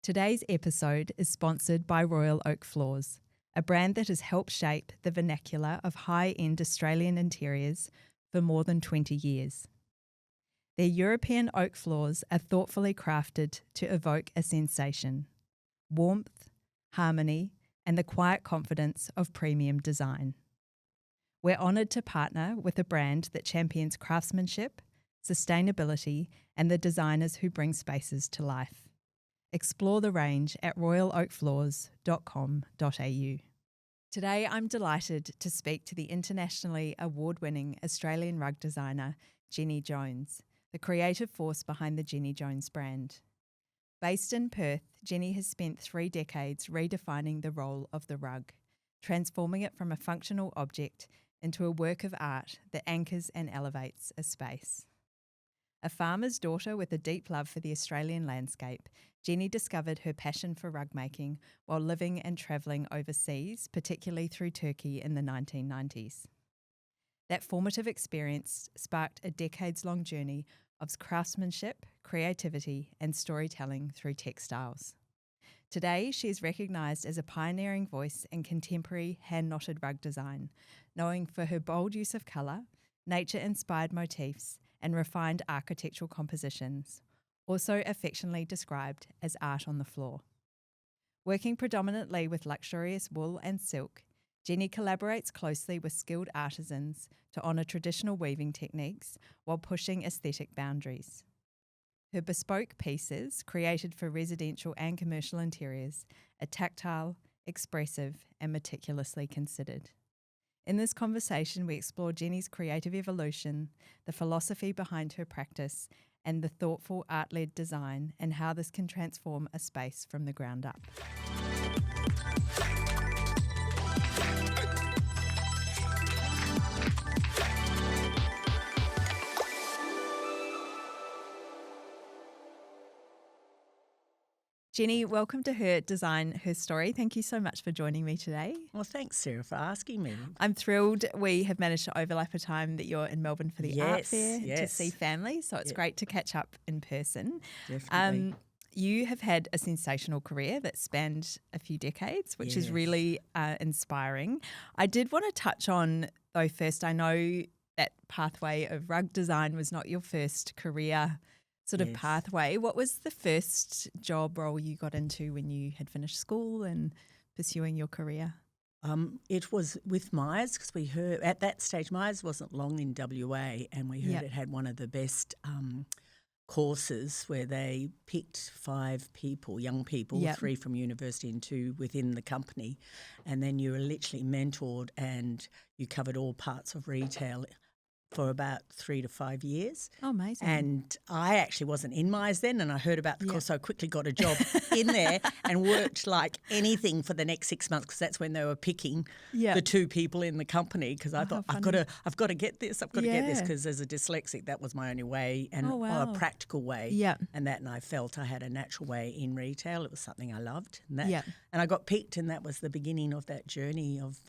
Today's episode is sponsored by Royal Oak Floors, a brand that has helped shape the vernacular of high-end Australian interiors for more than 20 years. Their European oak floors are thoughtfully crafted to evoke a sensation, warmth, harmony, and the quiet confidence of premium design. We're honoured to partner with a brand that champions craftsmanship, sustainability, and the designers who bring spaces to life. Explore the range at royaloakfloors.com.au. Today I'm delighted to speak to the internationally award-winning Australian rug designer Jenny Jones, the creative force behind the Jenny Jones brand. Based in Perth, Jenny has spent 3 decades redefining the role of the rug, transforming it from a functional object into a work of art that anchors and elevates a space. A farmer's daughter with a deep love for the Australian landscape, Jenny discovered her passion for rug making while living and travelling overseas, particularly through Turkey in the 1990s. That formative experience sparked a decades-long journey of craftsmanship, creativity, and storytelling through textiles. Today, she is recognised as a pioneering voice in contemporary hand-knotted rug design, known for her bold use of colour, nature-inspired motifs, and refined architectural compositions, also affectionately described as art on the floor. Working predominantly with luxurious wool and silk, Jenny collaborates closely with skilled artisans to honour traditional weaving techniques while pushing aesthetic boundaries. Her bespoke pieces, created for residential and commercial interiors, are tactile, expressive, and meticulously considered. In this conversation, we explore Jenny's creative evolution, the philosophy behind her practice, and the thoughtful art-led design, and how this can transform a space from the ground up. Jenny, welcome to Her Design, Her Story. Thank you so much for joining me today. Well, thanks, Sarah, for asking me. I'm thrilled we have managed to overlap a time that you're in Melbourne for the art fair to Yes. see family, so it's great to catch up in person. Definitely. You have had a sensational career that spanned a few decades, which is really inspiring. I did want to touch on, though, first, I know that pathway of rug design was not your first career sort of pathway. What was the first job role you got into when you had finished school and pursuing your career? It was with Myers, because we heard at that stage Myers wasn't long in WA, and we heard it had one of the best courses where they picked 5 people, young people, 3 from university and 2 within the company, and then you were literally mentored and you covered all parts of retail for about 3 to 5 years. Oh, amazing. And I actually wasn't in Myers then, and I heard about the course, so I quickly got a job in there and worked like anything for the next 6 months, because that's when they were picking the 2 people in the company, because I thought, I've got to get this, because as a dyslexic, that was my only way, and a practical way. And I felt I had a natural way in retail. It was something I loved. And I got picked, and that was the beginning of that journey of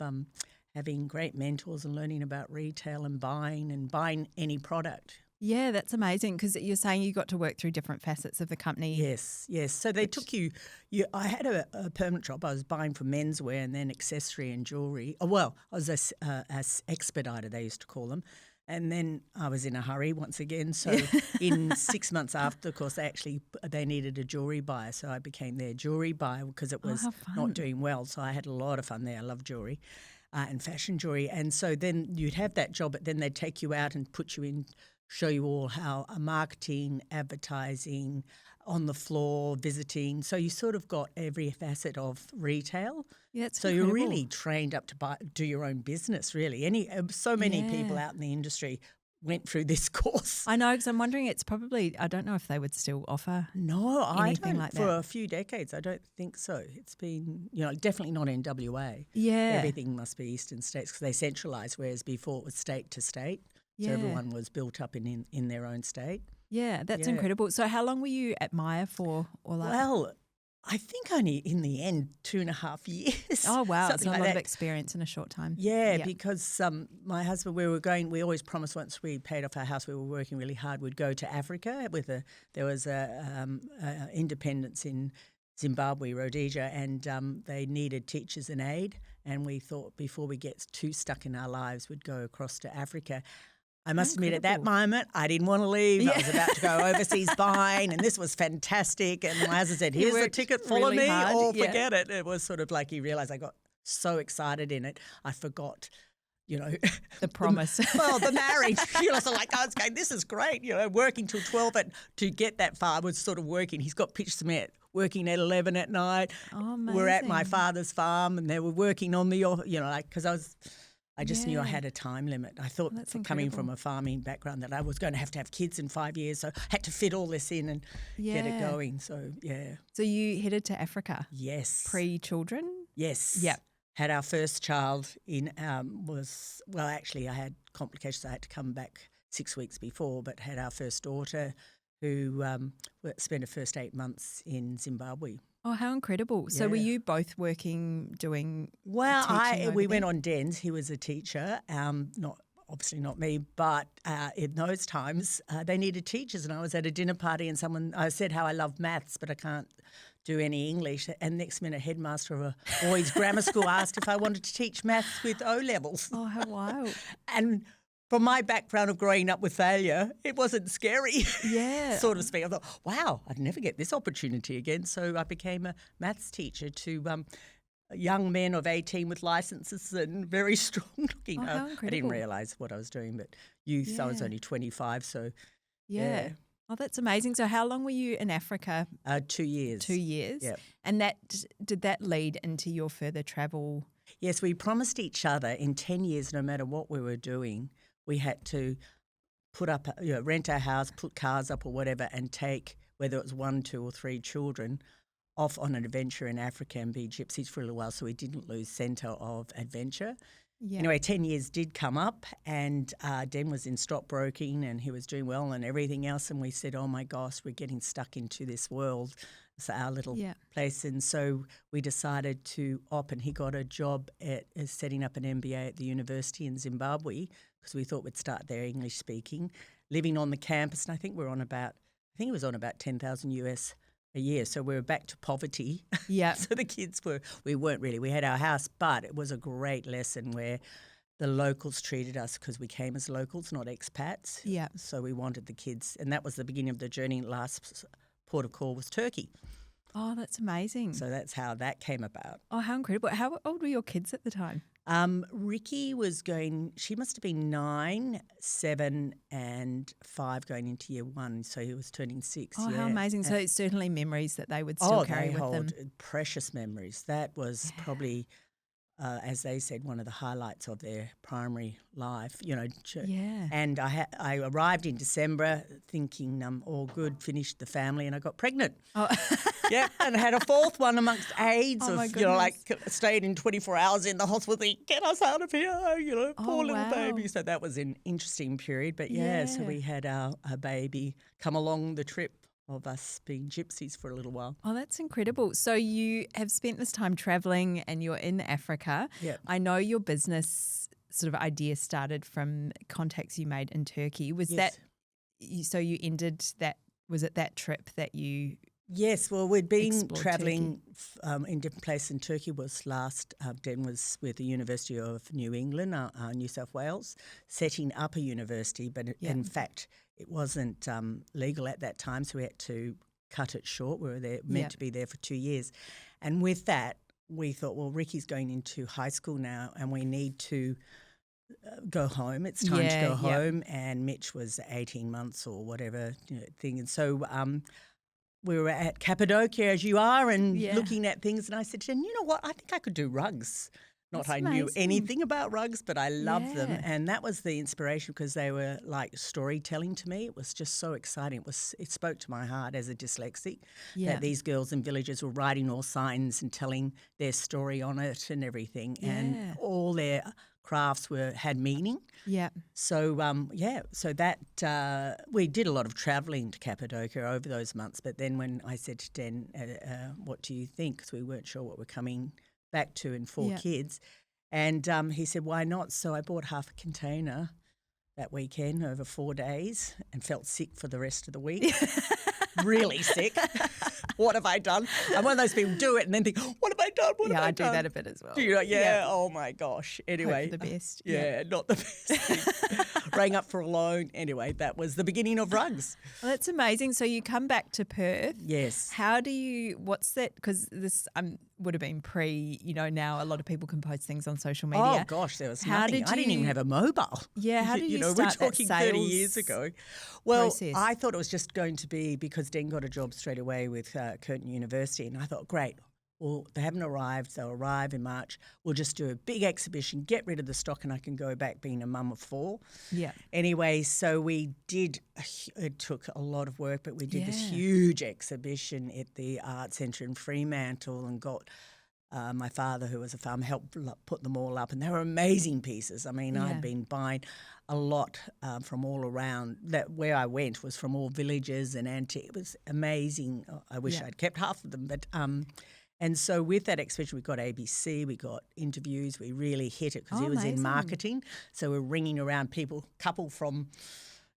having great mentors and learning about retail and buying any product. Yeah, that's amazing, because you're saying you got to work through different facets of the company. Yes. So they took you I had a permanent job. I was buying for menswear and then accessory and jewellery. I was a expediter, they used to call them. And then I was in a hurry once again. So in 6 months after, of course, they needed a jewellery buyer. So I became their jewellery buyer because it was not doing well. So I had a lot of fun there. I love jewellery. And fashion jewellery. And so then you'd have that job, but then they'd take you out and put you in, show you all how marketing, advertising, on the floor, visiting. So you sort of got every facet of retail. Yeah, that's so incredible. You're really trained up to do your own business, really. So many people out in the industry went through this course. I know, because I'm wondering, it's probably, I don't know if they would still offer anything like that. For a few decades, I don't think so. It's been, definitely not in WA. Yeah. Everything must be eastern states, because they centralised, whereas before it was state to state. So everyone was built up in their own state. Yeah, that's incredible. So how long were you at Myer for? Well, I think only in the end 2.5 years. Oh, wow. It's a lot of experience in a short time. Yeah, because my husband, we always promised once we paid off our house, we were working really hard, we'd go to Africa. There was independence in Zimbabwe, Rhodesia, and they needed teachers and aid. And we thought before we get too stuck in our lives, we'd go across to Africa. I must admit, at that moment, I didn't want to leave. Yeah. I was about to go overseas buying, and this was fantastic. And as I said, here's the ticket, follow me, or forget it. It was sort of like you realise I got so excited in it, I forgot, the promise. The marriage. So like I was going, this is great. Working till 12, and to get that far was sort of working. He's got pitch cement, working at 11 at night. Oh, amazing. We're at my father's farm, and they were working on the, because I just knew I had a time limit. I thought coming from a farming background that I was going to have kids in 5 years, so I had to fit all this in and get it going. So, yeah. So you headed to Africa? Yes. Pre-children? Yes. Yeah. Had our first child actually I had complications. I had to come back 6 weeks before, but had our first daughter who spent her first 8 months in Zimbabwe. Oh, how incredible. So were you both working, doing teaching we went on DENS. He was a teacher, obviously not me, but in those times they needed teachers, and I was at a dinner party and I said how I love maths but I can't do any English, and next minute headmaster of a boys' grammar school asked if I wanted to teach maths with O-levels. Oh, how wild. And from my background of growing up with failure, it wasn't scary, so to speak. I thought, wow, I'd never get this opportunity again. So I became a maths teacher to young men of 18 with licenses and very strong looking. Oh, how incredible. I didn't realise what I was doing, but youth, I was only 25, so yeah. Oh, that's amazing. So how long were you in Africa? 2 years. 2 years? Yep. And did that lead into your further travel? Yes, we promised each other in 10 years, no matter what we were doing, we had to put up, rent our house, put cars up or whatever, and take, whether it was 1, 2 or 3 children, off on an adventure in Africa and be gypsies for a little while so we didn't lose centre of adventure. Yeah. Anyway, 10 years did come up, and Den was in stockbroking and he was doing well and everything else, and we said, oh my gosh, we're getting stuck into this world. It's our little place. And so we decided to op, and he got a job at setting up an MBA at the university in Zimbabwe because we thought we'd start there English speaking, living on the campus. And I think he was on about 10,000 US a year. So we were back to poverty. Yeah. So the kids we had our house, but it was a great lesson where the locals treated us, because we came as locals, not expats. Yeah. So we wanted the kids, and that was the beginning of the journey. Last port of call was Turkey. Oh, that's amazing. So that's how that came about. Oh, how incredible. How old were your kids at the time? Ricky she must have been 9, 7 and 5 going into year 1. So he was turning 6. Oh, how amazing. So it's certainly memories that they would still carry with them. Precious memories. That was probably, as they said, one of the highlights of their primary life, And I arrived in December thinking, all good, finished the family, and I got pregnant. Oh. Yeah, and had a 4th one amongst aides stayed in 24 hours in the hospital thinking, get us out of here, poor little baby. So that was an interesting period. But so we had our baby come along the trip of us being gypsies for a little while. Oh, that's incredible. So you have spent this time travelling and you're in Africa. Yeah. I know your business sort of idea started from contacts you made in Turkey. Was that, so you ended that, was it that trip that you... Yes, well, we'd been travelling in different places in Turkey. Den was with the University of New England, New South Wales, setting up a university, but in fact it wasn't legal at that time, so we had to cut it short. We were meant to be there for 2 years. And with that, we thought, well, Ricky's going into high school now and we need to go home. It's time to go home. And Mitch was 18 months or whatever thing. And so... we were at Cappadocia, as you are, and looking at things. And I said to him, you know what, I think I could do rugs. Not I knew anything about rugs, but I loved them. And that was the inspiration, because they were like storytelling to me. It was just so exciting. It spoke to my heart as a dyslexic that these girls in villages were writing all signs and telling their story on it and everything. Yeah. And all their crafts had meaning. Yeah. So, so that we did a lot of travelling to Cappadocia over those months. But then when I said to Den, what do you think? Because we weren't sure what we're coming back to in 4 kids. And he said, why not? So I bought half a container that weekend over 4 days and felt sick for the rest of the week. Really sick. what have I done? I'm one of those people do it and then think, what have I done? What have I done? I do that a bit as well. Do you? Yeah. Oh my gosh. Anyway, Hope for the best. Yeah, not the best. Rang up for a loan. Anyway, that was the beginning of rugs. Well, that's amazing. So you come back to Perth. Yes. How do you? What's that? Because this would have been pre. Now a lot of people can post things on social media. Oh gosh, there was How nothing. did I didn't even you- have a mobile. Yeah, how do you We're start that talking 30 sales years ago. Well, process? I thought it was just going to be because Den got a job straight away with Curtin University, and I thought, great. Well, they haven't arrived. They'll arrive in March. We'll just do a big exhibition, get rid of the stock, and I can go back being a mum of 4. Yeah. Anyway, so we did. It took a lot of work, but we did this Yeah. huge exhibition at the Art Centre in Fremantle and got my father, who was a farmer, helped put them all up. And they were amazing pieces. I mean, Yeah. I'd been buying a lot from all around. That where I went was from all villages and antique. It was amazing. I wish Yeah. I'd kept half of them, but. And so with that exhibition, we got ABC, we got interviews. We really hit it because Oh, he was amazing. in marketing. So we're ringing around couple from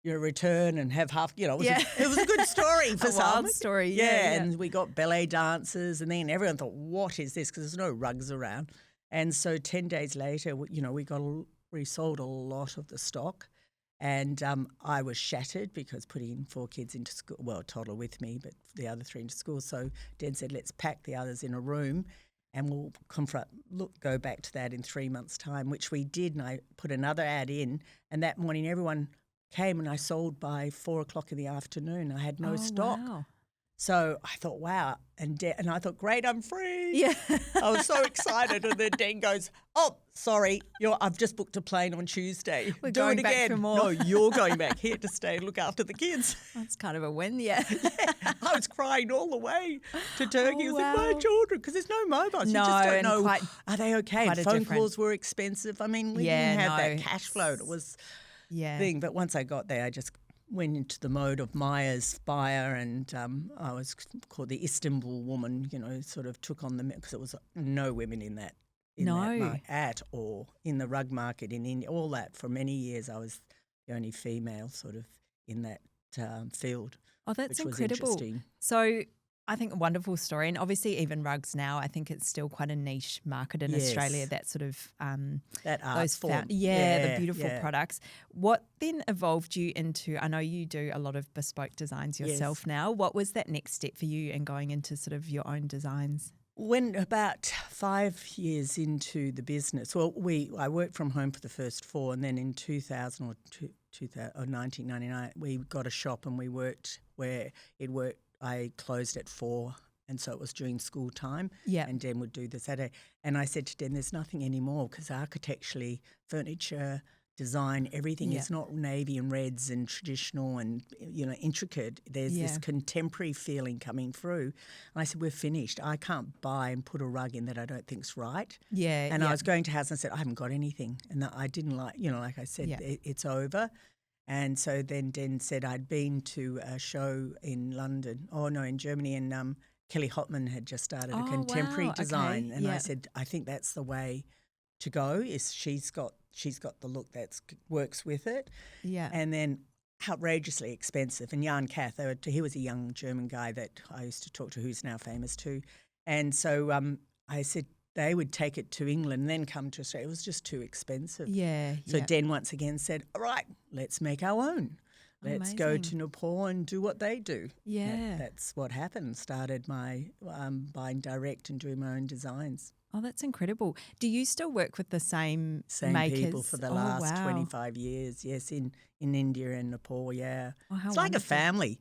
return and have half, it was, Yeah. it was a good story for A some. wild story, yeah. And we got ballet dancers and then everyone thought, what is this? Because there's no rugs around. And so 10 days later, we sold a lot of the stock. And I was shattered because putting 4 kids into school, well, a toddler with me, but the other 3 into school. So Dad said, let's pack the others in a room and we'll go back to that in 3 months' time, which we did. And I put another ad in, and that morning everyone came and I sold by 4 o'clock in the afternoon. I had no stock. Wow. So I thought, wow. And I thought, great, I'm free. Yeah. I was so excited. And then Dan goes, oh, sorry, I've just booked a plane on Tuesday. We're Do going it back again. for more. No, you're going back here to stay and look after the kids. That's kind of a win, yeah. I was crying all the way to Turkey. Oh, I was like, my wow. children, because there's no mobiles. No, you just don't and know, quite- are they okay? quite a Phone different- calls were expensive. I mean, we Yeah, didn't have no. that cash flow. It was Yeah. thing. But once I got there, I just went into the mode of Maya's buyer, and I was called the Istanbul woman, sort of took on because there was no women in that. At all. In the rug market in India, all that. For many years, I was the only female sort of in that field. Oh, that's which was incredible. interesting. So I think a wonderful story. And obviously even rugs now, I think it's still quite a niche market in Yes. Australia, that sort of That art those form. the beautiful yeah. products. What then evolved you into, I know you do a lot of bespoke designs yourself Yes. now. What was that next step for you in going into sort of your own designs? When about 5 years into the business, I worked from home for the first 4, and then in 2000 or 1999, we got a shop and we worked where it worked. I closed at 4, and so it was during school time. Yeah. And Den would do the Saturday. And I said to Den, there's nothing anymore because architecturally, furniture, design, everything Yeah. is not navy and reds and traditional and intricate. There's Yeah. this contemporary feeling coming through. And I said, we're finished. I can't buy and put a rug in that I don't think's right. Yeah. And I was going to house and I said, I haven't got anything. And I didn't like I said, Yeah. it's over. And so then Den said I'd been to a show in in Germany, and Kelly Hopman had just started a Oh, contemporary wow. design. Okay. And I Yeah. said, I think that's the way to go, is she's got the look that works with it. Yeah. And then outrageously expensive. And Jan Kath, he was a young German guy that I used to talk to, who's now famous too. And so I said they would take it to England and then come to Australia. It was just too expensive. Yeah. So yeah. Den once again said, all right, let's make our own. Let's go to Amazing. Nepal and do what they do. Yeah. That's what happened. Started my buying direct and doing my own designs. Oh, that's incredible. Do you still work with the same Same people makers? for the Oh, last wow. 25 years. Yes, in India and Nepal, yeah. Oh, how It's like a wonderful. family.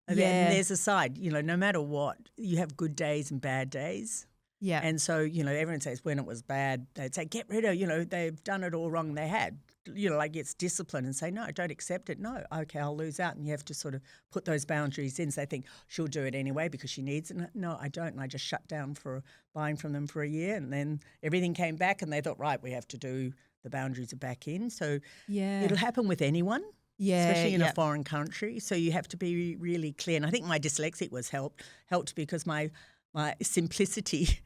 And Yeah. there's a side, no matter what, you have good days and bad days. Yeah. And so, everyone says when it was bad, they'd say, get rid of, they've done it all wrong. They had, it's discipline, and say, no, don't accept it. No, okay, I'll lose out. And you have to sort of put those boundaries in. So they think she'll do it anyway because she needs it. No, I don't. And I just shut down for buying from them for a year. And then everything came back and they thought, right, we have to do the boundaries are back in. So Yeah. it'll happen with anyone. Yeah. Especially in a yeah. foreign country. So you have to be really clear. And I think my dyslexic was helped because my simplicity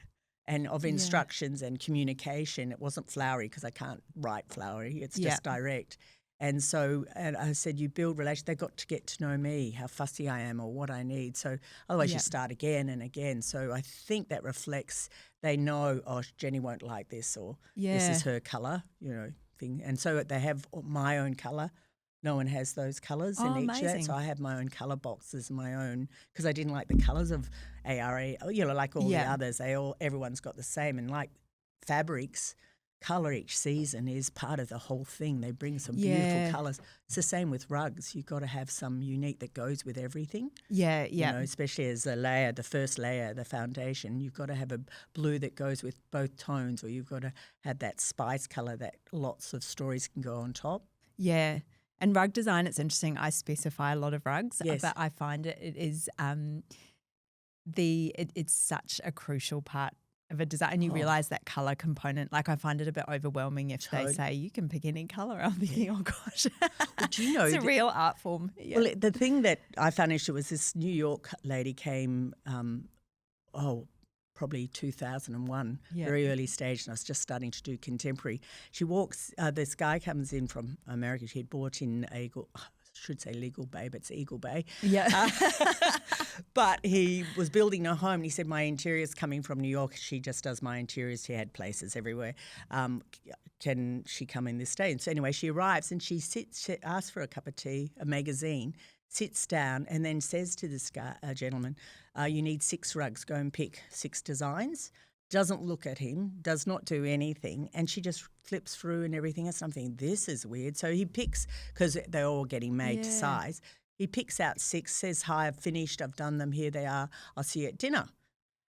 and of instructions and communication, it wasn't flowery because I can't write flowery. It's Yeah. just direct. And so, and I said, you build relations. They got to get to know me, how fussy I am or what I need. So otherwise you start again and again. So I think that reflects, they know, oh, Jenny won't like this, or this is her colour, thing. And so they have my own colour. No one has those colours in each of that. So I have my own colour boxes, my own, because I didn't like the colours of ARA, like all the others. Everyone's got the same. And like fabrics, colour each season is part of the whole thing. They bring some beautiful colours. It's the same with rugs. You've got to have some unique that goes with everything. Yeah. Especially as a layer, the first layer, the foundation. You've got to have a blue that goes with both tones, or you've got to have that spice colour that lots of stories can go on top. Yeah. And rug design, it's interesting. I specify a lot of rugs, yes. but I find it is it's such a crucial part of a design, and you realise that colour component. Like, I find it a bit overwhelming if they say you can pick any colour. I'm thinking, oh gosh, well, do you know it's a real art form. Yeah. Well, the thing that I found interesting was this New York lady came, probably 2001, very early stage, and I was just starting to do contemporary. She walks, this guy comes in from America. She had bought in Legal Bay, but it's Eagle Bay. Yeah. But he was building a home, and he said, my interior's coming from New York. She just does my interiors. She had places everywhere. Can she come in this day? And so anyway, she arrives and she asks for a cup of tea, a magazine, sits down, and then says to this guy, gentleman, you need 6 rugs. Go and pick 6 designs. Doesn't look at him, does not do anything, and she just flips through and everything. And something, this is weird. So he picks, because they're all getting made to size, he picks out 6, says, hi, I've finished, I've done them, here they are, I'll see you at dinner.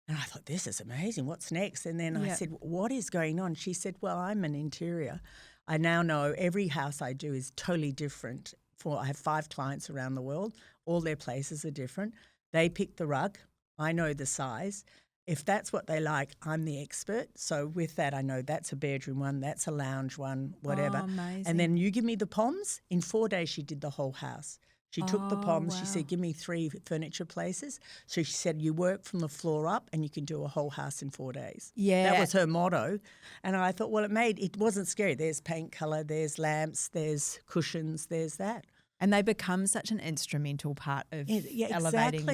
And I thought, this is amazing, what's next? And then I said, what is going on? She said, well, I'm an interior. I now know every house I do is totally different. I have 5 clients around the world, all their places are different. They pick the rug, I know the size. If that's what they like, I'm the expert. So with that, I know that's a bedroom one, that's a lounge one, whatever. Oh, amazing. And then you give me the POMs. In 4 days, she did the whole house. She took the POMs. Wow. She said, give me 3 furniture places. So she said, you work from the floor up and you can do a whole house in 4 days. Yeah. That was her motto. And I thought, well, it wasn't scary. There's paint colour, there's lamps, there's cushions, there's that. And they become such an instrumental part of elevating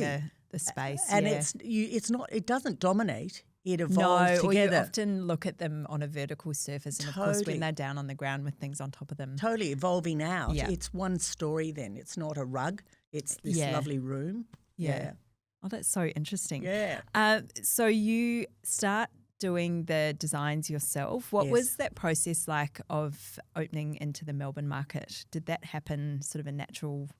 the space. And it doesn't dominate. It evolves together. Or you often look at them on a vertical surface, and of course when they're down on the ground with things on top of them. Totally evolving out. Yeah. It's one story then. It's not a rug. It's this lovely room. Yeah. Oh, that's so interesting. Yeah. So you start doing the designs yourself. What was that process like of opening into the Melbourne market? Did that happen sort of a natural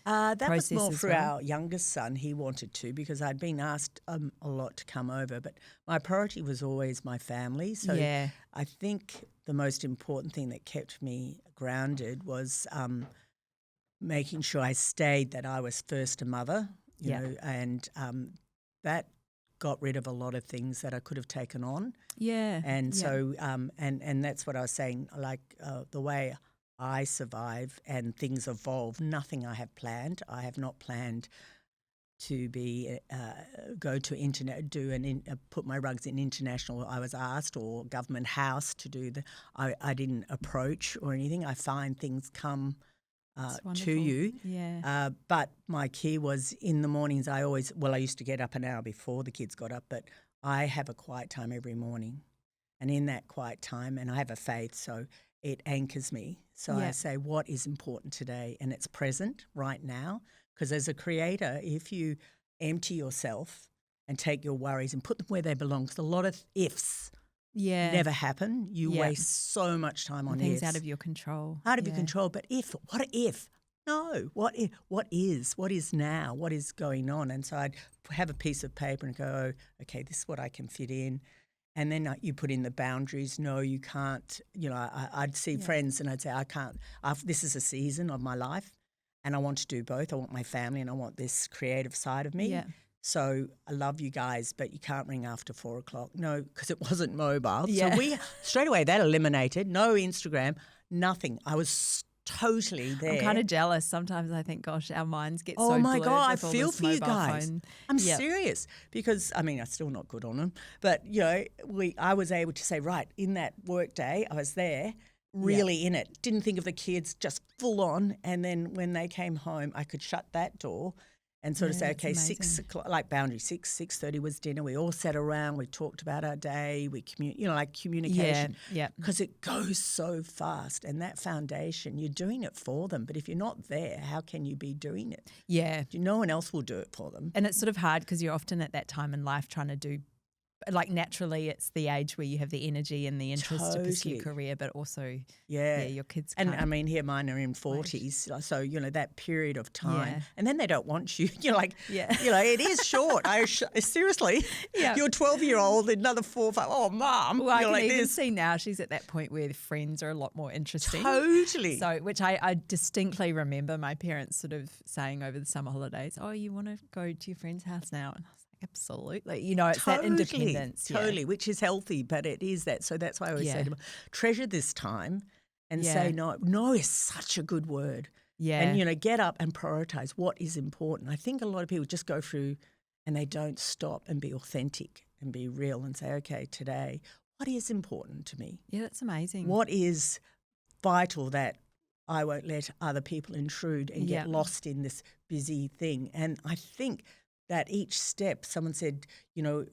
that was more for our youngest son. He wanted to, because I'd been asked a lot to come over, but my priority was always my family. So I think the most important thing that kept me grounded was making sure I stayed that I was first a mother, you know, and that got rid of a lot of things that I could have taken on. Yeah. And so and that's what I was saying, like the way I survive and things evolve. Nothing I have planned. I have not planned to be go to internet, put my rugs in international. I was asked, or government house to do I didn't approach or anything. I find things come to you. Yeah. But my key was in the mornings. I used to get up an hour before the kids got up, but I have a quiet time every morning, and in that quiet time, and I have a faith, so it anchors me. So I say, what is important today? And it's present right now. Because as a creator, if you empty yourself and take your worries and put them where they belong, because a lot of ifs never happen. You waste so much time on things ifs. Out of your control. Out of your control. But what if? No. What is? What is now? What is going on? And so I'd have a piece of paper and go, okay, this is what I can fit in. And then you put in the boundaries. No, you can't. You know, I'd see friends and I'd say, I can't. This is a season of my life, and I want to do both. I want my family and I want this creative side of me. Yeah. So I love you guys, but you can't ring after 4 o'clock. No, because it wasn't mobile. Yeah. So we straight away that eliminated. No Instagram, nothing. I was totally there. I'm kind of jealous. Sometimes I think, gosh, our minds get so blurred. Oh my God, I with all feel this for you guys. phone. I'm serious, because I mean, I'm still not good on them, but you know, I was able to say, right, in that work day, I was there, really in it. Didn't think of the kids, just full on. And then when they came home, I could shut that door and sort of say, okay, 6 o'clock, like boundary, 6:30 was dinner. We all sat around, we talked about our day, we like communication. Yeah. Because it goes so fast, and that foundation, you're doing it for them. But if you're not there, how can you be doing it? Yeah. No one else will do it for them. And it's sort of hard because you're often at that time in life trying to do, like naturally it's the age where you have the energy and the interest to pursue career, but also your kids can't. And I mean, here mine are in 40s, so that period of time, and then they don't want you. You're like, it is short. Seriously, you're 12-year-old, another 4 or 5. Oh, Mum, well, I can like even this. see now she's at that point where the friends are a lot more interesting. Totally. So, which I distinctly remember my parents sort of saying over the summer holidays, "Oh, you want to go to your friend's house now?" And I was like, absolutely. It's that independence. Totally, which is healthy, but it is that. So that's why I always say to them, treasure this time and say no. No is such a good word. Yeah. And, get up and prioritise what is important. I think a lot of people just go through and they don't stop and be authentic and be real and say, okay, today, what is important to me? Yeah, that's amazing. What is vital that I won't let other people intrude and get lost in this busy thing? And I think that each step, someone said, the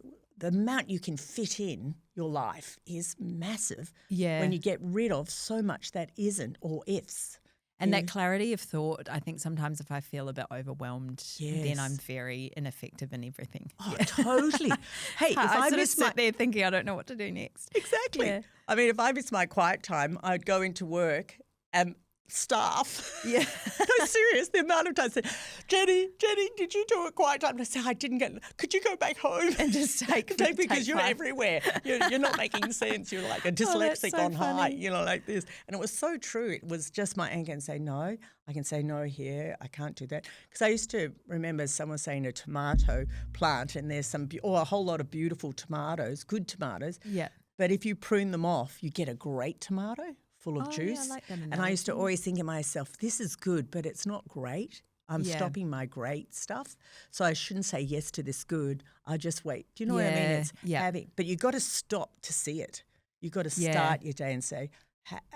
amount you can fit in your life is massive when you get rid of so much that isn't or ifs. And that clarity of thought, I think sometimes if I feel a bit overwhelmed, then I'm very ineffective in everything. Oh, totally. Hey, if I sort of sit there thinking I don't know what to do next. Exactly. Yeah. I mean, if I miss my quiet time, I'd go into work and staff. Yeah. No, serious. The amount of times I said, Jenny, did you do a quiet time? And I said, I didn't get. Could you go back home and just take because you're everywhere. You're not making sense. You're like a dyslexic on high. Like this. And it was so true. It was just my anger and say no. I can say no here. I can't do that because I used to remember someone saying a tomato plant, and there's a whole lot of beautiful tomatoes, good tomatoes. Yeah. But if you prune them off, you get a great tomato full of juice. Yeah, I like that and I used to always think to myself, this is good, but it's not great. I'm stopping my great stuff. So I shouldn't say yes to this good. I just wait. Do you know what I mean? It's having, but you've got to stop to see it. You've got to start your day and say,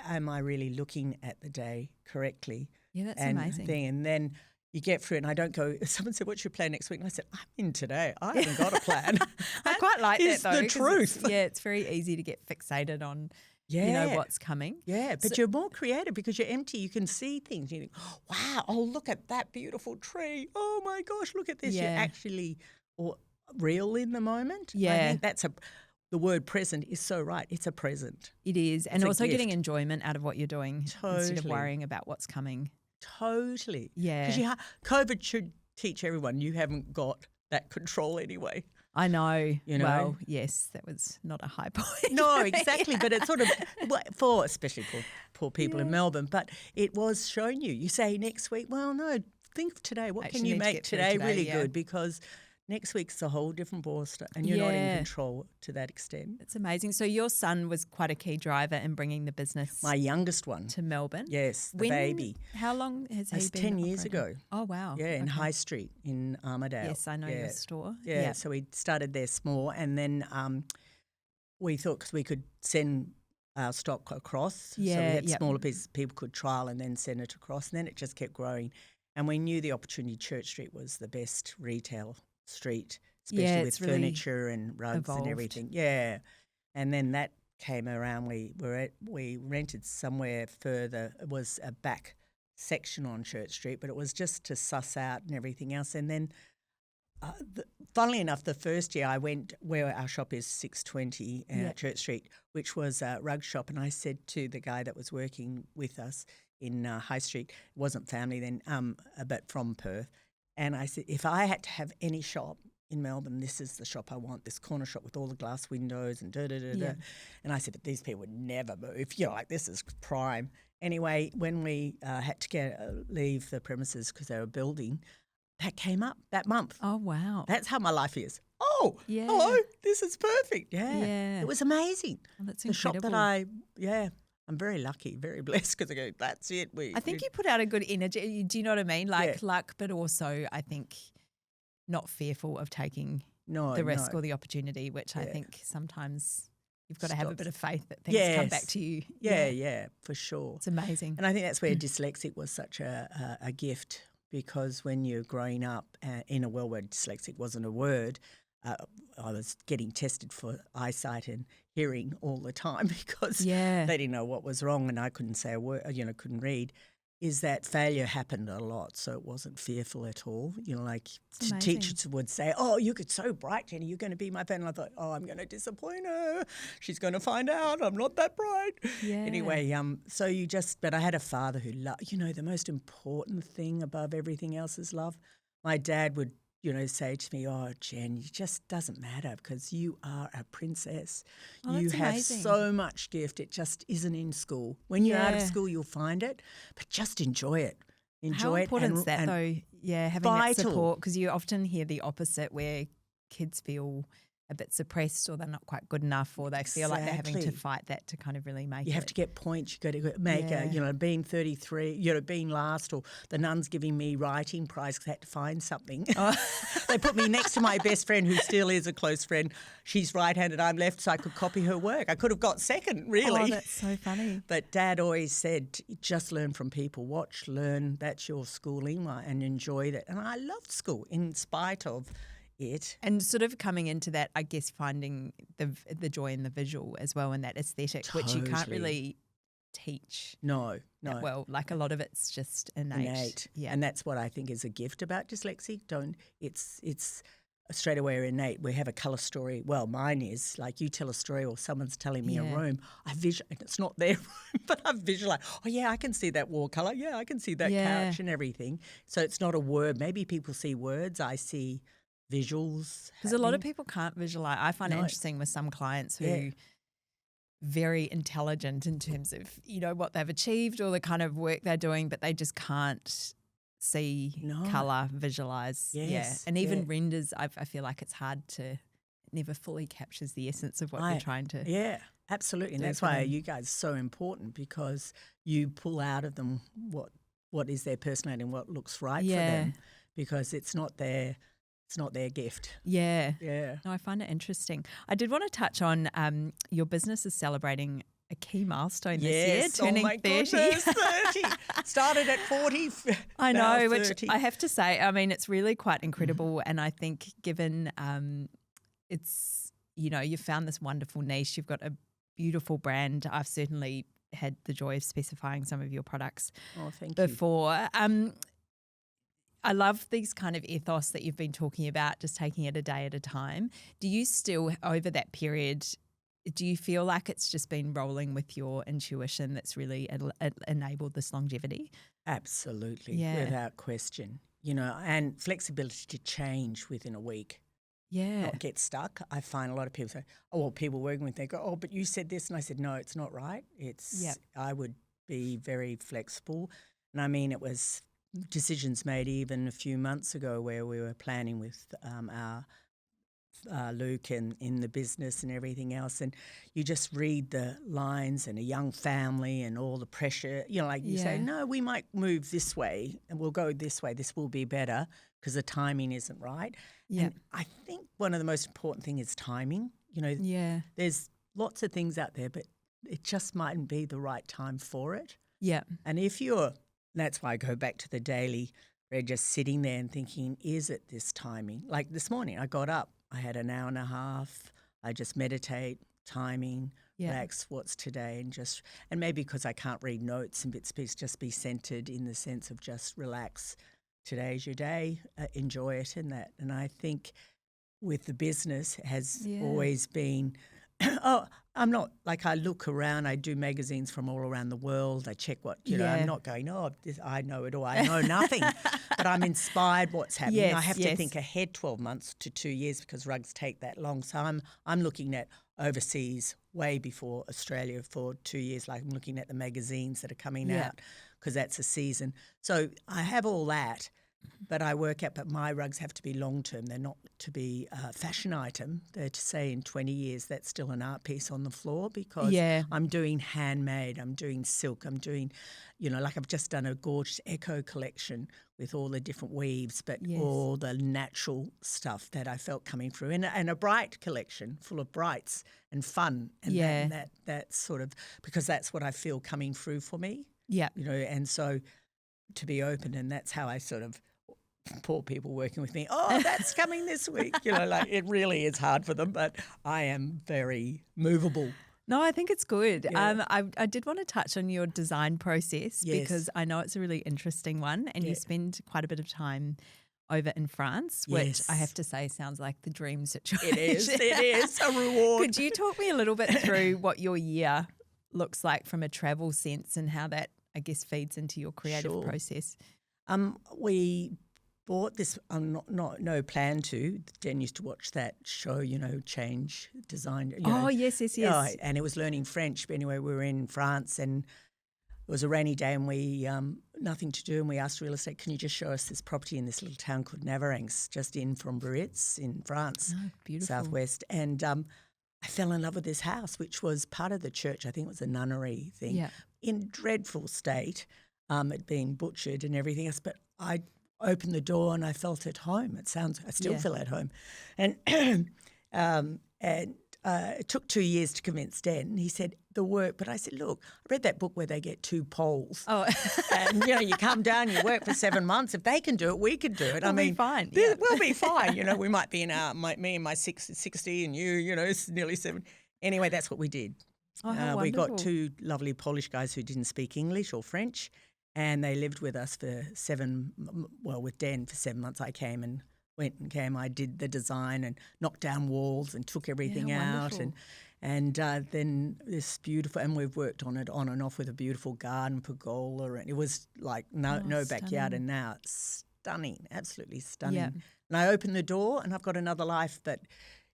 am I really looking at the day correctly? Yeah, that's amazing. And then you get through it, and I don't go, someone said, what's your plan next week? And I said, I'm in today. I haven't got a plan. I quite like that, though. It's the truth. It's very easy to get fixated on what's coming. Yeah, but you're more creative because you're empty. You can see things. You think, wow, look at that beautiful tree. Oh, my gosh, look at this. Yeah. You're actually real in the moment. Yeah. I think that's the word present is so right. It's a present. It is. And also getting enjoyment out of what you're doing instead of worrying about what's coming. Totally. Yeah. Because COVID should teach everyone you haven't got that control anyway. I know. Well, yes, that was not a high point. No, exactly. But it's sort of especially for poor people in Melbourne. But it was showing you. You say next week, well, no, think of today. What can you make today really good? Because next week's a whole different ball, and you're not in control to that extent. It's amazing. So your son was quite a key driver in bringing the business. My youngest one to Melbourne. Yes, the baby. How long has he been? 10 years ago. Oh wow. Yeah, in High Street in Armidale. Yes, I know your store. Yeah, so we started there small, and then we thought because we could send our stock across, so we had smaller pieces people could trial and then send it across, and then it just kept growing, and we knew the opportunity. Church Street was the best retail street, especially with furniture and rugs and everything. Yeah, and then that came around. We rented somewhere further. It was a back section on Church Street, but it was just to suss out and everything else. And then, funnily enough, the first year I went where our shop is 620 Church Street, which was a rug shop, and I said to the guy that was working with us in High Street, it wasn't family then, but from Perth. And I said, if I had to have any shop in Melbourne, this is the shop I want, this corner shop with all the glass windows and da-da-da-da. And I said, but these people would never move. This is prime. Anyway, when we had to leave the premises because they were building, that came up that month. Oh, wow. That's how my life is. Oh, hello, this is perfect. Yeah. It was amazing. Well, that's incredible. The shop that I'm very lucky, very blessed because I go, that's it. I think you put out a good energy. Do you know what I mean? Like luck, but also I think not fearful of taking the risk or the opportunity, which I think sometimes You've got to have a bit of faith that things come back Yes. to you. Yeah, for sure. It's amazing. And I think that's where dyslexic was such a gift, because when you're growing up in a world where dyslexic wasn't a word, I was getting tested for eyesight and hearing all the time because they didn't know what was wrong and I couldn't say a word, couldn't read. Is that failure happened a lot, so it wasn't fearful at all. Like teachers would say, "Oh, you're so bright, Jenny, you're going to be my friend." And I thought, "Oh, I'm going to disappoint her. She's going to find out I'm not that bright." Yeah. Anyway, but I had a father who loved, the most important thing above everything else is love. My dad would, say to me, "Oh, Jen, it just doesn't matter because you are a princess. You have so much gift. It just isn't in school. When you're out of school, you'll find it, but just enjoy it. Enjoy it." How important is that though? Yeah, having that support, because you often hear the opposite where kids feel a bit suppressed or they're not quite good enough or they feel like they're having to fight that to kind of really make it. You have to get points. You've got to make being 33, being last, or the nuns giving me writing prize because I had to find something. They put me next to my best friend who still is a close friend. She's right-handed, I'm left, so I could copy her work. I could have got second, really. Oh, that's so funny. But Dad always said, just learn from people. Watch, learn, that's your schooling, and enjoy that. And I loved school in spite of it. And sort of coming into that, I guess, finding the joy in the visual as well and that aesthetic, which you can't really teach. No. Well, like a lot of it's just innate. Yeah. And that's what I think is a gift about dyslexia. It's straight away innate. We have a colour story. Well, mine is like you tell a story or someone's telling me a room. It's not their room, but I visualise. Oh, yeah, I can see that wall colour. Yeah, I can see that couch and everything. So it's not a word. Maybe people see words. I see visuals. Because a lot of people can't visualize. I find it interesting with some clients who very intelligent in terms of, what they've achieved or the kind of work they're doing, but they just can't see colour, visualize. Yes. And even renders, I feel like it's hard to, it never fully captures the essence of what you're trying to. Yeah, absolutely. And that's why you guys are so important, because you pull out of them what is their personality and what looks right for them, because it's not their gift. Yeah. Yeah. No, I find it interesting. I did want to touch on your business is celebrating a key milestone this year, turning 30. Goodness, 30. Started at 40. I know, which I have to say, I mean, it's really quite incredible. And I think given it's, you've found this wonderful niche, you've got a beautiful brand. I've certainly had the joy of specifying some of your products before. I love these kind of ethos that you've been talking about, just taking it a day at a time. Do you still, over that period, do you feel like it's just been rolling with your intuition that's really enabled this longevity? Absolutely, without question. And flexibility to change within a week. Yeah. Not get stuck. I find a lot of people say, people working with, they go, "Oh, but you said this." And I said, "No, it's not right." I would be very flexible. And I mean, it was decisions made even a few months ago where we were planning with our Luke and in the business and everything else, and you just read the lines and a young family and all the pressure, you say, "No, we might move this way and we'll go this way. This will be better because the timing isn't right." Yeah. And I think one of the most important thing is timing. There's lots of things out there, but it just mightn't be the right time for it. Yeah. And that's why I go back to the daily where just sitting there and thinking, is it this timing? Like this morning, I got up, I had an hour and a half, I just meditate, timing, relax, what's today, and maybe because I can't read notes and bits, just be centered in the sense of just relax. Today's your day, enjoy it and that. And I think with the business has always been, I'm not, like I look around, I do magazines from all around the world, I check what, I'm not going, I know it all, I know nothing, but I'm inspired what's happening. I have to think ahead 12 months to 2 years because rugs take that long. So I'm looking at overseas way before Australia for 2 years, like I'm looking at the magazines that are coming out because that's a season. So I have all that, But I work out, but my rugs have to be long-term. They're not to be a fashion item. They're to say in 20 years that's still an art piece on the floor, because I'm doing handmade, I'm doing silk, I'm doing, like I've just done a gorgeous eco collection with all the different weaves, but all the natural stuff that I felt coming through, and a bright collection full of brights and fun, and that sort of, because that's what I feel coming through for me. Yeah. And so to be open, and that's how I sort of, poor people working with me, that's coming this week. Like it really is hard for them, but I am very movable. No, I think it's good. Yeah. I did want to touch on your design process because I know it's a really interesting one, and you spend quite a bit of time over in France, which I have to say sounds like the dream situation. It is a reward. Could you talk me a little bit through what your year looks like from a travel sense and how that, I guess, feeds into your creative process? We bought this, no plan to. Jen used to watch that show, Change Design. Yes. And it was learning French. But anyway, we were in France and it was a rainy day and we, nothing to do, and we asked real estate, can you just show us this property in this little town called Navarinx, just in from Biarritz in France, southwest. And I fell in love with this house, which was part of the church. I think it was a nunnery thing, in dreadful state. It'd been butchered and everything else, but I opened the door and I felt at home. I still feel at home. And it took 2 years to convince Dan. He said, the work, but I said, look, I read that book where they get 2 poles. And, you come down, you work for 7 months. If they can do it, we can do it. We'll be fine. We'll be fine. We might be in me and my 60 and you, it's nearly 7. Anyway, that's what we did. We got 2 lovely Polish guys who didn't speak English or French, and they lived with us for with Dan for 7 months. I came and went and came. I did the design and knocked down walls and took everything out. And then this beautiful, and we've worked on it on and off with a beautiful garden, pergola. And it was like no backyard. And now it's stunning, absolutely stunning. Yeah. And I opened the door and I've got another life, that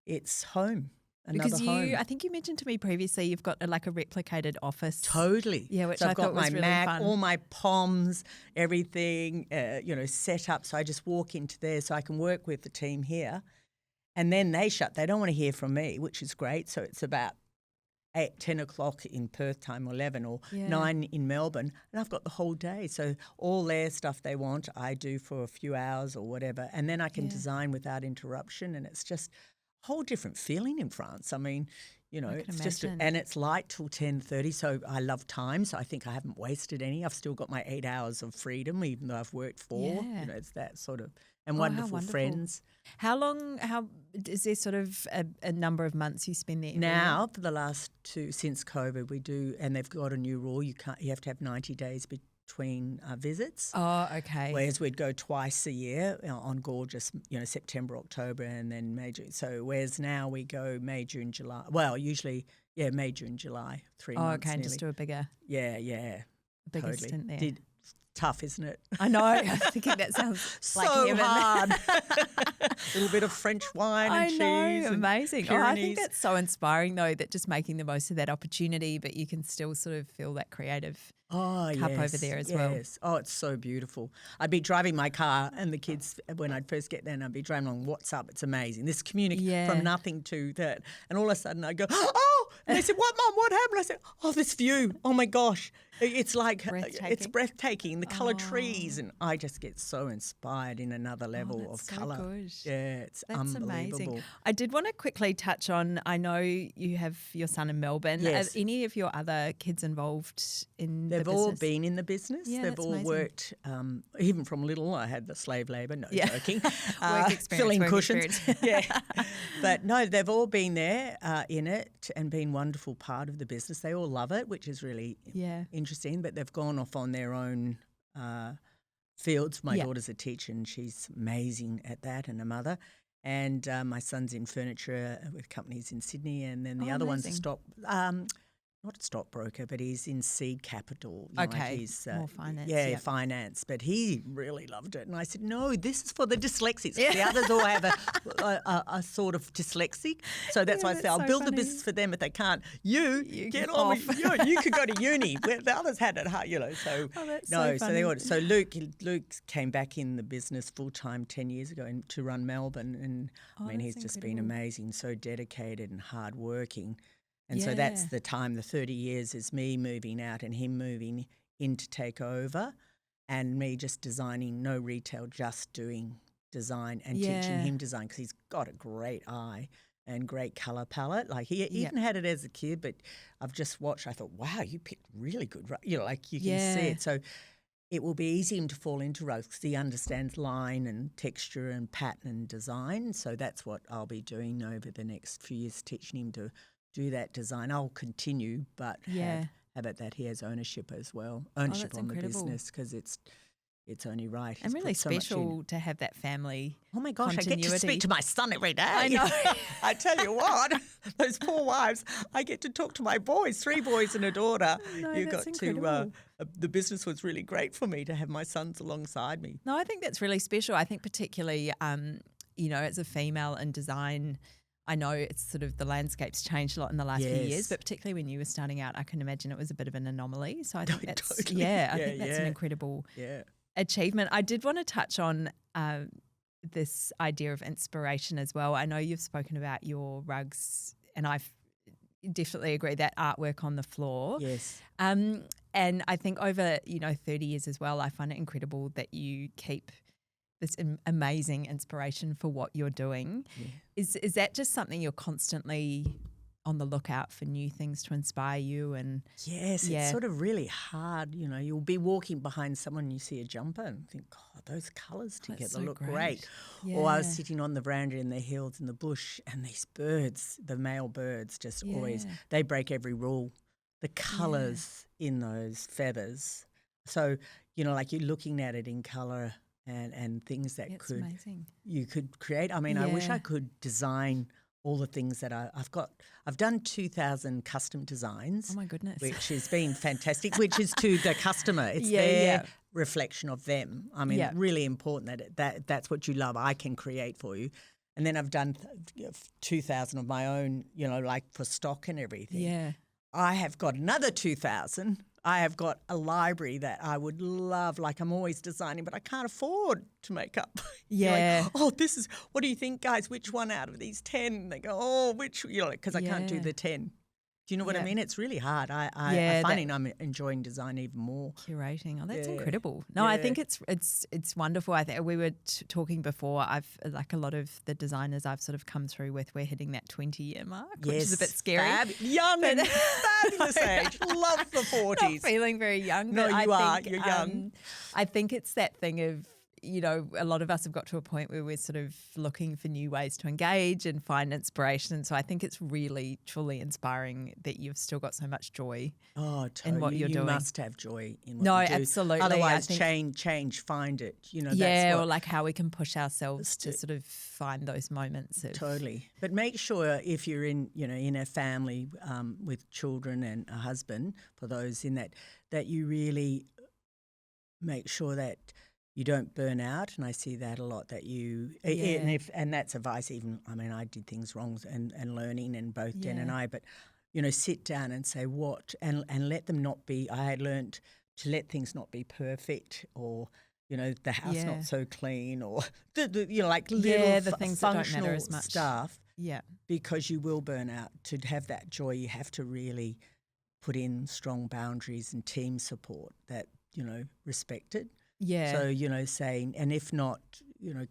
it's home. Because I think you mentioned to me previously, you've got a replicated office. Totally. Yeah, which so I thought was I've got really my Mac, fun. all my POMs, everything, set up. So I just walk into there so I can work with the team here. And then they shut. They don't want to hear from me, which is great. So it's about 10 o'clock in Perth time, 11 or 9 in Melbourne. And I've got the whole day. So all their stuff they want, I do for a few hours or whatever. And then I can design without interruption. And it's just whole different feeling in France. I mean, it's just, and it's light till 10:30. So I love time. So I think I haven't wasted any. I've still got my 8 hours of freedom, even though I've worked 4. It's that sort of, and wonderful friends. How is there sort of a number of months you spend there? Now, for the last 2, since COVID, we do, and they've got a new rule. You have to have 90 days between visits. Oh, okay. Whereas we'd go twice a year on gorgeous, September, October, and then May, June. So whereas now we go May, June, July. Well, usually, May, June, July, 3 months. Oh, okay, and nearly. just do a bigger. A bigger stint there. Tough, isn't it? I know. I'm thinking that sounds like heaven. Hard. A little bit of French wine and cheese. I know, amazing. I think that's so inspiring, though, that just making the most of that opportunity, but you can still sort of feel that creative cup over there as well. Oh, it's so beautiful. I'd be driving my car and the kids, when I'd first get there, and I'd be driving along, what's up? It's amazing. This communication from nothing to that. And all of a sudden I go, oh! And they said, what, Mum? What happened? I said, oh, this view. Oh, my gosh. It's like, it's breathtaking, the coloured trees. And I just get so inspired in another level of colour. Good. Yeah, it's unbelievable. Amazing. I did want to quickly touch on, I know you have your son in Melbourne. Yes. Are any of your other kids involved in the business? They've all been in the business. Yeah, They've all amazing. Worked, even from little, I had the slave labour, joking. Work experience, filling work cushions. But no, they've all been there in it and been wonderful part of the business. They all love it, which is really interesting, but they've gone off on their own fields. My daughter's a teacher and she's amazing at that, and a mother. And my son's in furniture with companies in Sydney, and then the other ones stopped. not a stockbroker, but he's in seed capital. You know, like Okay, he's, more finance. Yeah, Yeah. finance. But he really loved it. And I said, no, this is for the dyslexics. The others all have a sort of dyslexic. So that's why I say I'll build the business for them if they can't. You get on off. with you could go to uni. Where the others had it hard, you know. So that's no, so so they funny. ordered. So Luke came back in the business full time 10 years ago to run Melbourne, and I mean he's just been amazing, so dedicated and hardworking. And so that's the time, the 30 years is me moving out and him moving in to take over, and me just designing, no retail, just doing design and teaching him design, because he's got a great eye and great colour palette. Like he even had it as a kid, but I've just watched, I thought, wow, you picked really good, you know, like you can see it. So it will be easy him to fall into rugs because he understands line and texture and pattern and design. So that's what I'll be doing over the next few years, teaching him to do that design. I'll continue, but have it that he has ownership as well, ownership on the business, because it's only right. And really special to have that family. Oh my gosh, continuity. I get to speak to my son every day. I know. I tell you what, those poor wives, I get to talk to my boys, 3 boys and a daughter. No, you that's got incredible. to, the business was really great for me to have my sons alongside me. No, I think that's really special. I think particularly, you know, as a female in design, I know it's sort of the landscape's changed a lot in the last few years, but particularly when you were starting out, I can imagine it was a bit of an anomaly. So I think that's, totally. I think that's an incredible achievement. I did want to touch on this idea of inspiration as well. I know you've spoken about your rugs, and I definitely agree, that artwork on the floor. Yes. And I think over, 30 years as well, I find it incredible that you keep this amazing inspiration for what you're doing. Yeah. Is that just something you're constantly on the lookout for new things to inspire you? And yes, it's sort of really hard. You know, you'll be walking behind someone and you see a jumper and think, God, those colours together look great. Yeah. Or I was sitting on the veranda in the hills in the bush, and these birds, the male birds, just always, they break every rule. The colours in those feathers. So, like you're looking at it in colour and things that you could create. I mean, I wish I could design all the things that I've done 2,000 custom designs. Oh my goodness. Which has been fantastic, which is to the customer. It's their reflection of them. I mean, really important that's what you love. I can create for you. And then I've done 2,000 of my own, like for stock and everything. Yeah. I have got another 2,000. I have got a library that I would love, like I'm always designing, but I can't afford to make up. Yeah. Like, what do you think, guys? Which one out of these 10? And they go, which, because I can't do the 10. Do you know what I mean? It's really hard. I'm finding I'm enjoying design even more. Curating. Oh, that's incredible. No, I think it's wonderful. I think we were talking before. I've like a lot of the designers I've sort of come through with, we're hitting that 20-year mark, which is a bit scary. Young and fabulous age. Love the 40s. Not feeling very young. No, but you I are. think, You're young. I think it's that thing of, a lot of us have got to a point where we're sort of looking for new ways to engage and find inspiration. So I think it's really, truly inspiring that you've still got so much joy in what you're doing. You must have joy in what you do. Absolutely. Otherwise, change, find it. Or like how we can push ourselves to sort of find those moments. Totally. But make sure if you're in a family with children and a husband, for those in that you really make sure that you don't burn out, and I see that a lot. That you and that's advice. Even I did things wrong and learning, and both Dan and I. But sit down and say what, and let them not be. I had learnt to let things not be perfect, or the house not so clean, or like little the things that don't matter as much stuff. Yeah, because you will burn out. To have that joy, you have to really put in strong boundaries and team support that respected. Yeah. So, saying, and if not,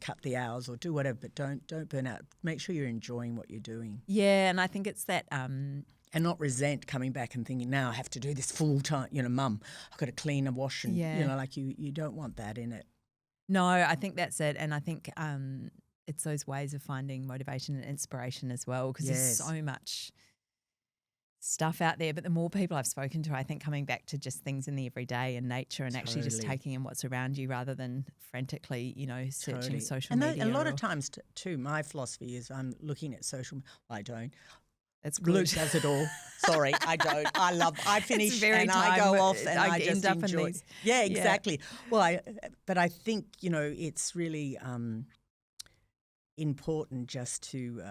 cut the hours or do whatever, but don't burn out. Make sure you're enjoying what you're doing. Yeah, and I think it's that and not resent coming back and thinking, now I have to do this full time, Mum, I've got to clean and wash and, like you don't want that in it. No, I think that's it. And I think it's those ways of finding motivation and inspiration as well, because there's so much stuff out there, but the more people I've spoken to, I think coming back to just things in the everyday and nature and actually just taking in what's around you rather than frantically, searching social media. And a lot of times too, my philosophy is I'm looking at I don't. That's good. Luke does it all. Sorry, I don't. I finish and I go off and I just end up in enjoy. these. Yeah, exactly. Well, but I think, it's really important just to,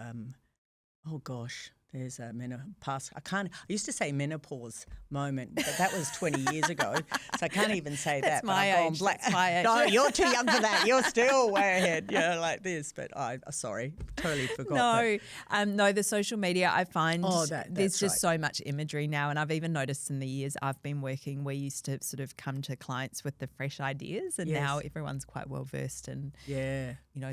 oh gosh, there's a menopause. I used to say menopause moment, but that was 20 years ago. So I can't even say That's that. my but I've age. gone That's my age. No, you're too young for that. You're still way ahead. Yeah, like this. But sorry, totally forgot. No, the social media, I find there's just right. so much imagery now. And I've even noticed in the years I've been working, we used to sort of come to clients with the fresh ideas, and now everyone's quite well versed in,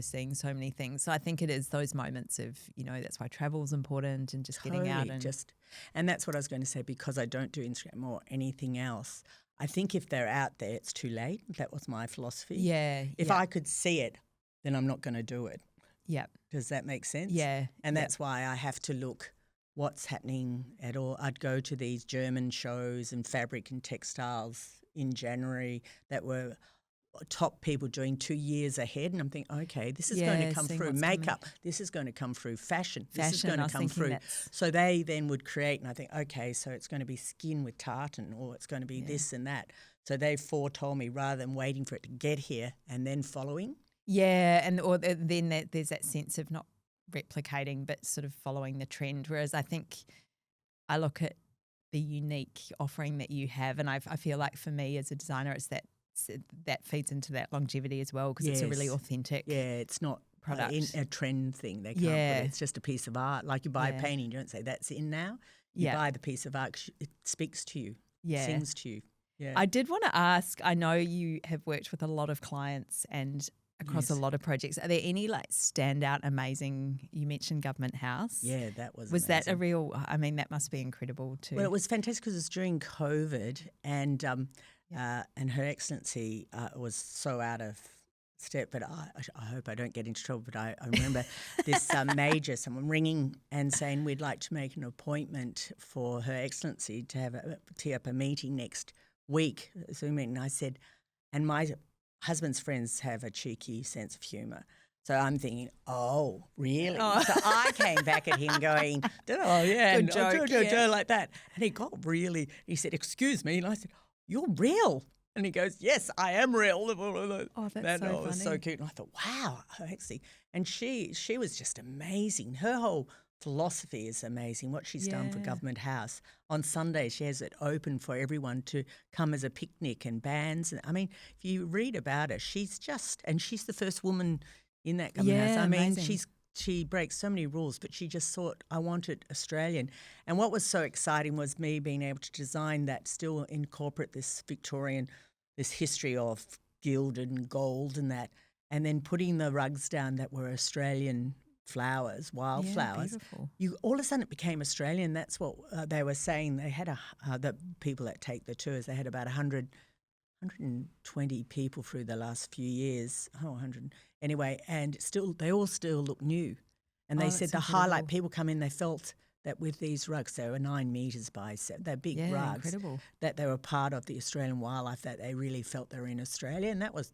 seeing so many things. So I think it is those moments of, that's why travel's important and just getting out and that's what I was going to say, because I don't do Instagram or anything else. I think if they're out there, it's too late. That was my philosophy. Yeah. If I could see it, then I'm not going to do it. Yeah. Does that make sense? Yeah. And that's why I have to look what's happening at all. I'd go to these German shows and fabric and textiles in January that were top people doing 2 years ahead, and I'm thinking, okay, this is going to come through makeup, this is going to come through fashion, this is going to come through. So they then would create, and I think, okay, so it's going to be skin with tartan, or it's going to be this and that. So they foretold me rather than waiting for it to get here and then following. Yeah, then there's that sense of not replicating but sort of following the trend, whereas I think I look at the unique offering that you have, and I feel like for me as a designer, it's that feeds into that longevity as well, because it's a really authentic it's not product. A trend thing. They can't put it. It's just a piece of art. Like you buy a painting, you don't say that's in now. You buy the piece of art, it speaks to you, sings to you. Yeah. I did want to ask, I know you have worked with a lot of clients and across a lot of projects. Are there any standout amazing, you mentioned Government House. Yeah, that was amazing. That a real, that must be incredible too. Well, it was fantastic because it was during COVID, and Her Excellency was so out of step, but I hope I don't get into trouble, but I remember this major, someone ringing and saying, we'd like to make an appointment for Her Excellency to tee up a meeting next week, a Zoom meeting. And I said, and my husband's friends have a cheeky sense of humour. So I'm thinking, oh, really? Oh. So I came back at him going, oh, yeah, good joke, like that. And he got really, he said, excuse me. And I said, you're real. And he goes, yes, I am real. Oh, that's so funny. It was so cute. And I thought, wow, actually. And she was just amazing. Her whole philosophy is amazing, what she's done for Government House. On Sunday, she has it open for everyone to come as a picnic and bands. And I mean, if you read about her, she's the first woman in that Government House. I mean, she breaks so many rules, but she just thought, I want it Australian. And what was so exciting was me being able to design that, still incorporate this Victorian, this history of gilded and gold and that, and then putting the rugs down that were Australian flowers, wildflowers. Beautiful. All of a sudden it became Australian. That's what they were saying. They had the people that take the tours, they had about 120 people through the last few years. 100 anyway, and they all still look new. And they said the highlight, people come in, they felt that with these rugs, they were 9 metres by 7, they're big rugs, incredible. That they were part of the Australian wildlife, that they really felt they were in Australia. And that was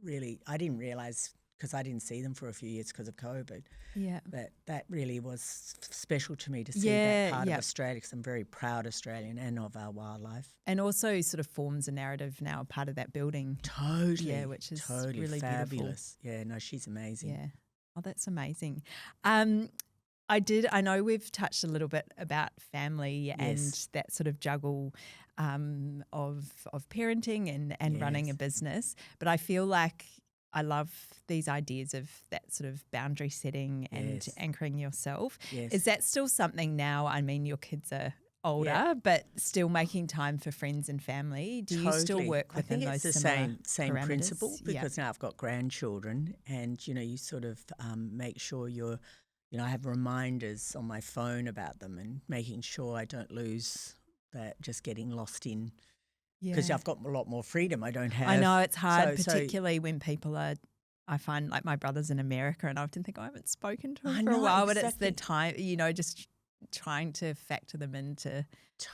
really, I didn't realise, because I didn't see them for a few years because of COVID. Yeah. But that really was special to me to see that part of Australia, because I'm very proud Australian and of our wildlife. And also sort of forms a narrative now, part of that building. Totally. Yeah, which is really fabulous. Beautiful. Yeah, no, she's amazing. Yeah. Oh, that's amazing. I know we've touched a little bit about family and that sort of juggle of parenting and running a business, but I feel like I love these ideas of that sort of boundary setting and anchoring yourself. Yes. Is that still something now? I mean, your kids are older, but still making time for friends and family. Do you still work within those similar same parameters? principle, because now I've got grandchildren, and you sort of make sure I have reminders on my phone about them, and making sure I don't lose that, just getting lost in. Because I've got a lot more freedom. I don't have. I know it's hard, particularly when people are. I find like my brother's in America, and I often think I haven't spoken to him for a while, but it's the time, just trying to factor them into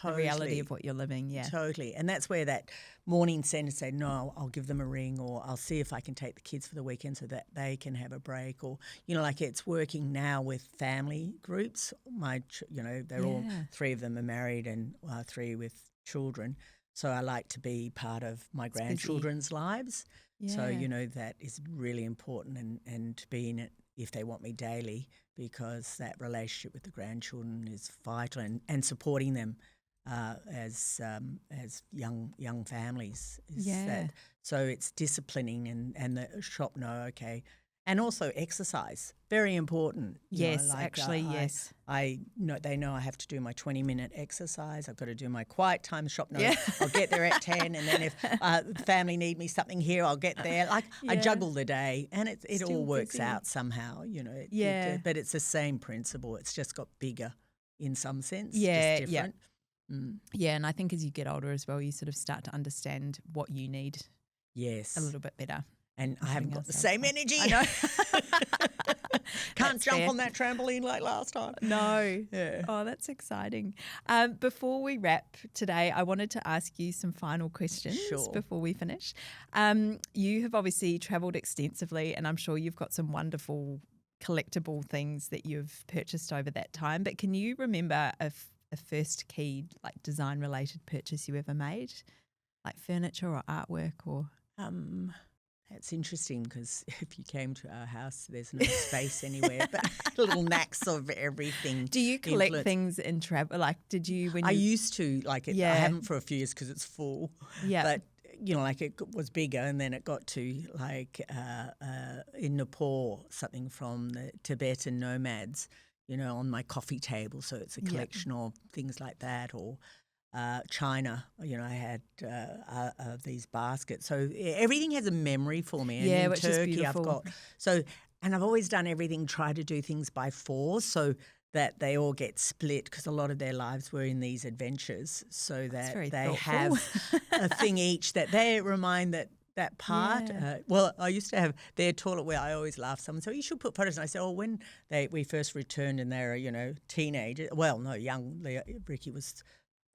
the reality of what you're living. Yeah. Totally. And that's where that morning centre say, no, I'll give them a ring, or I'll see if I can take the kids for the weekend so that they can have a break. Or, like it's working now with family groups. They're all, 3 of them are married and 3 with children. So I like to be part of my grandchildren's lives. Yeah. So, that is really important and to be in it if they want me daily, because that relationship with the grandchildren is vital, and supporting them as young families. So it's disciplining and the shop okay. And also exercise, very important. Yes, yes. I know they know I have to do my 20-minute exercise. I've got to do my quiet time. The shop knows I'll get there at 10, and then if the family need me something here, I'll get there. I juggle the day, and it all works out somehow. But it's the same principle. It's just got bigger in some sense. Yeah, just different. Yeah, and I think as you get older as well, you sort of start to understand what you need. Yes, a little bit better. And I haven't got the same energy. I know. Can't jump on that trampoline like last time. No. Yeah. Oh, that's exciting. Before we wrap today, I wanted to ask you some final questions before we finish. You have obviously travelled extensively, and I'm sure you've got some wonderful collectible things that you've purchased over that time. But can you remember a first key, like design-related purchase you ever made, like furniture or artwork or? That's interesting, because if you came to our house, there's no space anywhere, but little knacks of everything. Do you collect things in travel? Like, did you? I used to, I haven't for a few years because it's full. Yeah. But, it was bigger, and then it got to in Nepal, something from the Tibetan nomads, on my coffee table. So it's a collection of things like that, or China, I had these baskets. So everything has a memory for me. And in which Turkey, is beautiful. And I've always done everything, try to do things by 4 so that they all get split, because a lot of their lives were in these adventures, so that they have a thing each that they remind that part. Yeah. I used to have their toilet where I always laugh. Someone said, you should put photos. And I said, when we first returned and they were, teenagers. Well, no, young. Ricky was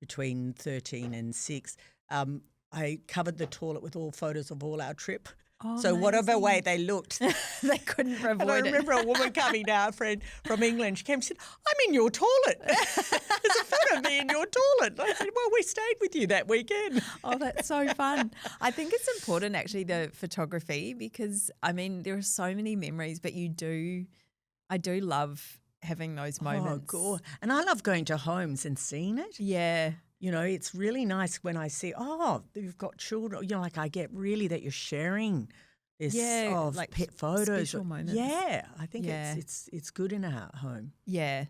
between 13 and 6, I covered the toilet with all photos of all our trip. Oh, so amazing. Whatever way they looked, they couldn't avoid it. And I remember a woman coming down, a friend from England. She came and said, I'm in your toilet. There's a photo of me in your toilet. I said, well, we stayed with you that weekend. Oh, that's so fun. I think it's important, actually, the photography, because, there are so many memories, but I do love having those moments. Oh, God. And I love going to homes and seeing it. Yeah. It's really nice when I see, you've got children. I get really that you're sharing this like pet photos. Special moments. Yeah. I think it's good in a home. Yeah.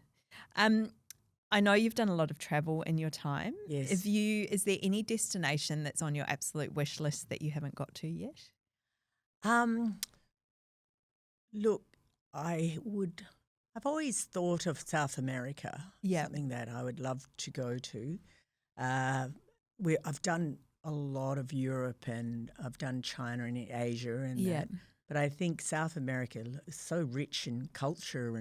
I know you've done a lot of travel in your time. Yes. Is there any destination that's on your absolute wish list that you haven't got to yet? Look, I've always thought of South America, something that I would love to go to. I've done a lot of Europe, and I've done China and Asia and that. But I think South America is so rich in culture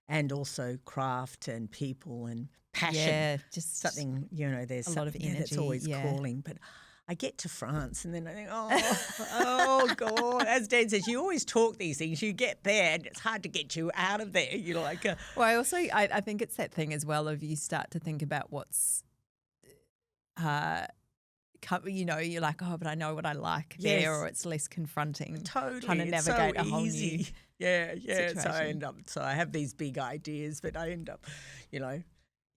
and also craft and people and passion. Yeah, just something, there's a lot of energy that's always calling. But I get to France and then I think, oh God. As Dan says, you always talk these things. You get there and it's hard to get you out of there. You're like... I think it's that thing as well of you start to think about what's... you're like, but I know what I like there, or it's less confronting. Totally. Trying to navigate a whole new situation. So I have these big ideas, but I end up,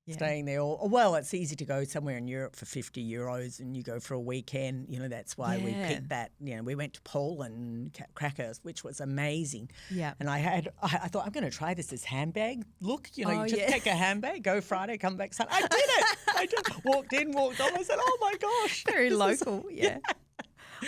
staying there. Or it's easy to go somewhere in Europe for €50 and you go for a weekend. That's why we picked that. We went to Poland, Krakow, which was amazing. Yeah. And I thought, I'm going to try this as handbag. Look, you just take a handbag, go Friday, come back Sunday. I did it. I just walked in, walked on. I said, oh my gosh. Very local. Yeah.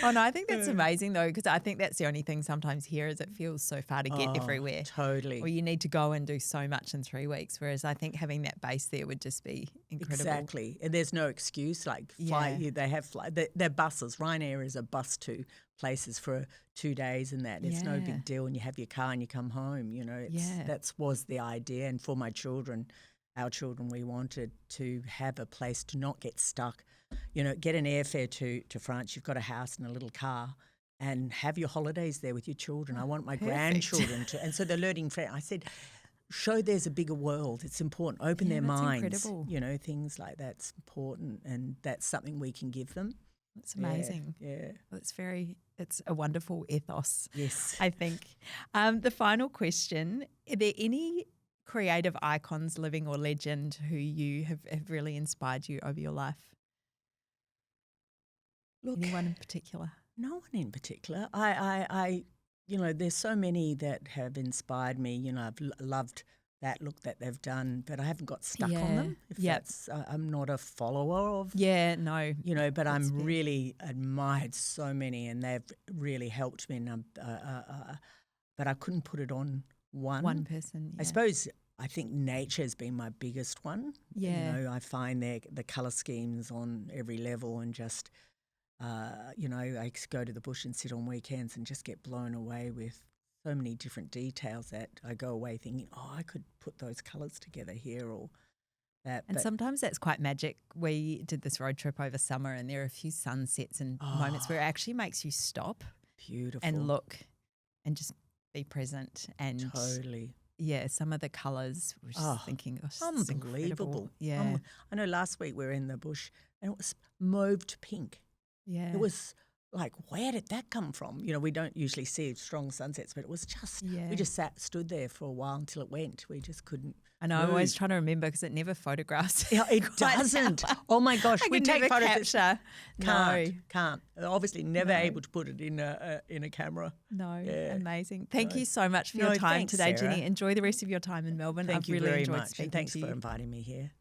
Oh, no, I think that's amazing, though, because I think that's the only thing sometimes here is it feels so far to get everywhere. Totally. Or you need to go and do so much in 3 weeks, whereas I think having that base there would just be incredible. Exactly. And there's no excuse. They have their buses. Ryanair is a bus to places for 2 days and that. It's no big deal, and you have your car and you come home. That was the idea. And for my children, our children. We wanted to have a place to not get stuck. You know, get an airfare to France. You've got a house and a little car, and have your holidays there with your children. I want my grandchildren to, and so they're learning French. I said, show there's a bigger world. It's important. Open their minds. Incredible. You know, things like that's important, and that's something we can give them. That's amazing. Yeah. Well, it's a wonderful ethos. Yes. I think. The final question, are there any creative icons, living or legend, who you have really inspired you over your life? Look, anyone in particular? No one in particular. I you know, there's so many that have inspired me. You know, I've loved that look that they've done, but I haven't got stuck on them. I'm not a follower of. Yeah, no. You know, but I'm really admired so many, and they've really helped me. And but I couldn't put it on one person. Yeah. I suppose I think nature has been my biggest one. Yeah. You know, I find the colour schemes on every level, and just you know, I go to the bush and sit on weekends and just get blown away with so many different details that I go away thinking, oh, I could put those colours together here or that. And sometimes that's quite magic. We did this road trip over summer, and there are a few sunsets and moments where it actually makes you stop and look and just be present. And totally. Yeah, some of the colours, we're just thinking, unbelievable. Yeah. I know last week we were in the bush and it was mauved pink. Yeah. It was like, where did that come from? You know, we don't usually see strong sunsets, but it was just, we just stood there for a while until it went. We just couldn't. I know, I'm always trying to remember because it never photographs. Yeah, it doesn't. Oh my gosh, we take photos. Can't. Obviously, never able to put it in a camera. No, amazing. Thank you so much for your time today, Sarah. Jenny. Enjoy the rest of your time in Melbourne. Thank you really very enjoyed much. speaking And thanks to for you. inviting me here.